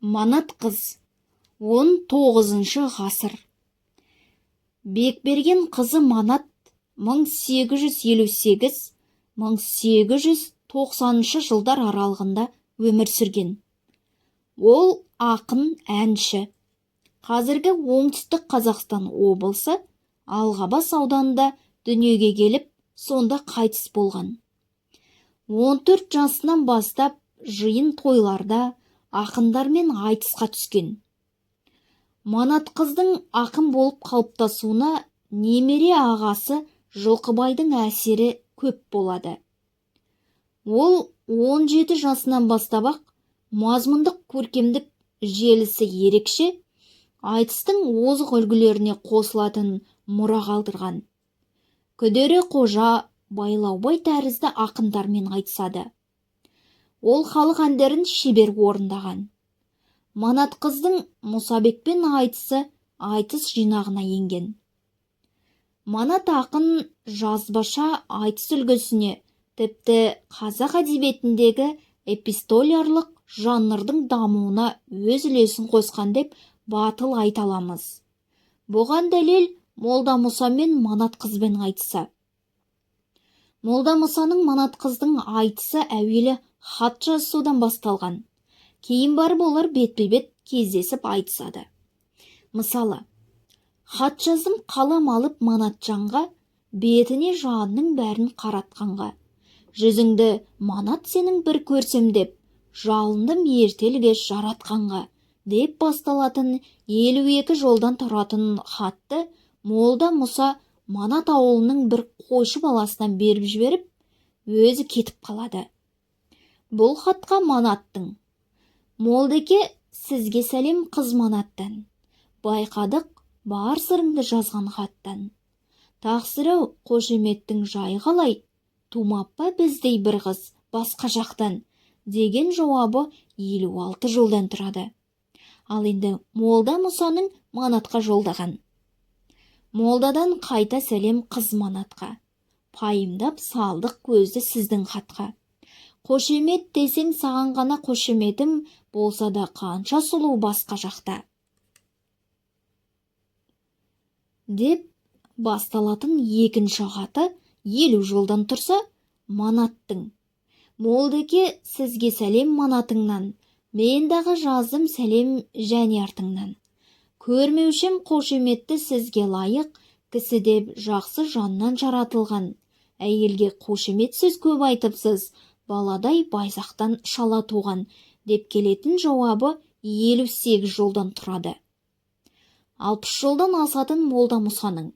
Манат қыз 19 ғасыр. Бекберген қызы Манат 1858-1890 жылдар аралығында өмір сүрген. Ол ақын, әнші. Қазіргі оңтүстік Қазақстан облысы Алғабас ауданында дүниеге келіп, сонда қайтыс болған. 14 жасынан бастап жиын тойларда ақындармен айтысқа түскен. Манат қыздың ақын болып қалыптасуына немере ағасы Жылқыбайдың әсері көп болады. Ол 17 жасынан бастап-ақ мазмұндық көркемдік желісі ерекше, айтыстың озық үлгілеріне қосылатын мұра қалдырған. Күдері Қожа, Байлаубай тәрізді ақындармен айтысады. Ол халық әндерін шебер орындаған. Манат қыздың Мұсабекпен айтысы айтыс жинағына енген. Манат ақын жазбаша айтыс үлгісіне, тіпті қазақ әдебиетіндегі эпистолярлық жанрдың дамуына өз үлесін қосқан деп батыл айта аламыз. Бұған дәлел Молда Мұса мен Манат қызбен айтысы. Молда Мұсаның Манат қыздың айтысы әуелі хат жазысудан басталған. Кейін барып олар бетпе-бет кездесіп айтысады. Мысалы, хат жаздым қалам алып Манатжанға, бетіне жанның бәрін қаратқанға. Жүзіңді Манат сенің бір көрсем деп, жалындым ертелге жаратқанға, деп басталатын 52 жолдан тұратын хатты Молда Мұса Манат ауылының бір қойшы баласынан беріп жіберіп, өзі кетіп қалады. Бұл хатқа Манаттың: «Молдеке, сізге сәлем қыз Манаттан. Байқадық бар сырыңды жазған хаттан. Тақсыр-ау, қошеметтің жайы қалай? Тумаппа біздей бір қыз басқа жақтан», деген жауабы 56 жолдан тұрады. Ал енді Молда Мұсаның Манатқа жолдаған: «Молдадан қайта сәлем қыз Манатқа. Пайымдап салдық көзді сіздің хатқа. Қошемет десең саған ғана қошеметім, болса да қанша сұлу басқа жақта», деп басталатын екінші хаты 50 жолдан тұрса, Манаттың: «Молдеке, сізге сәлем Манатыңнан. Мен дағы жаздым сәлем және артыңнан. Көрмеушім қошеметті сізге лайық, кісі деп жақсы жаннан жаратылған. Әйелге қошемет сөз көп айтыпсыз, баладай байзақтан шала туған», деп келетін жауабы 58 жолдан тұрады. 60 жолдан асатын Молда Мұсаның: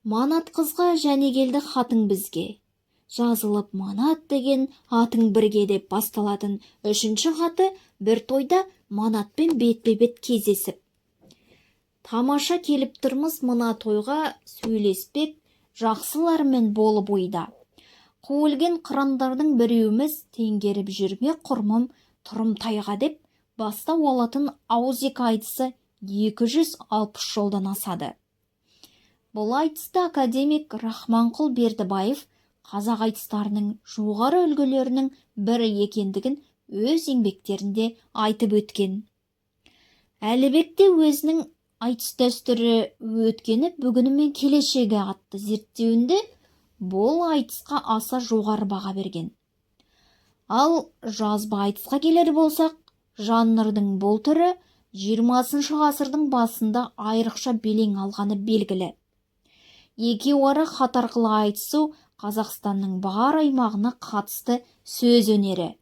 «Манат қызға және келді хатың бізге. Жазылып Манат деген атың бірге», деп басталатын үшінші хаты бір тойда Манатпен бетпе-бет кездесіп: «Тамаша келіп тұрмыз мына тойға, сөйлеспек жақсылармен болып ойда. Қу өлген қырандардың біреуіміз, теңгеріп жүрме құрмым тұрымтайға», деп бастау алатын ауызекі айтысы 260 жолдан асады. Бұл айтысты академик Рахманқұл Бердібаев қазақ айтыстарының жоғары үлгілерінің бірі екендігін өз еңбектерінде айтып өткен. Әлібекте өзінің айтыс дәстүрі өткені, бүгіні мен келешегі атты зерттеуінде бұл айтысқа аса жоғары баға берген. Ал жазба айтысқа келер болсақ, жанрдың бұл түрі 20 ғасырдың басында айрықша белең алғаны белгілі. Екеуара хат арқылы айтысу Қазақстанның бар аймағына қатысты сөз өнері.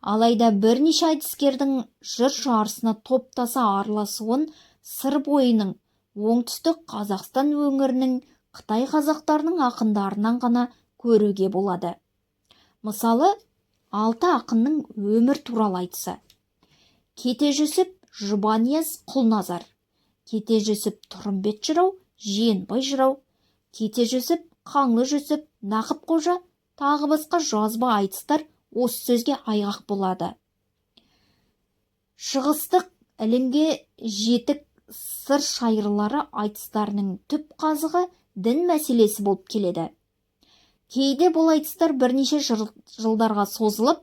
Алайда бірнеше айтыскердің жыр жарысына топтаса араласуын сыр бойының, оңтүстік Қазақстан өңірінің Қытай қазақтарының ақындарынан ғана көруге болады. Мысалы, 6 ақынның өмір туралы айтысы: Кете Жүсіп, Жұбанияз, Құлназар; Кете Жүсіп, Тұрымбет жырау, Жиенбай жырау; Кете Жүсіп, Қаңлы Жүсіп, Нақып Қожа, тағы басқа жазба айтыстар осы сөзге айғақ болады. Шығыстық ілімге жетік сыр шайырлары айтыстарының түп қазығы дін мәселесі болып келеді. Кейде бұл айтыстар бірнеше жылдарға созылып,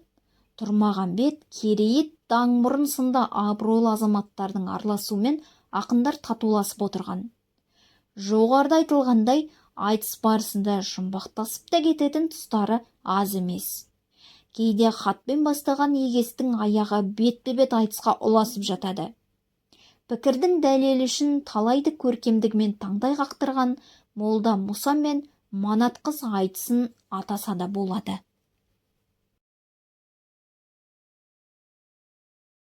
Тұрмағамбет, Керейет, Даңмұрын сынды абыройлы азаматтардың араласуымен ақындар татуласып отырған. Жоғарыда айтылғандай, айтыс барысында жұмбақтасып та кететін тұстары аз емес. Кейде хатпен бастаған егестің аяғы бетпе-бет айтысқа ұласып жатады. Пікірдің дәлелі үшін талайды көркемдігімен таңдай қақтырған молда Мұса мен Манат қыз айтысын атаса да болады.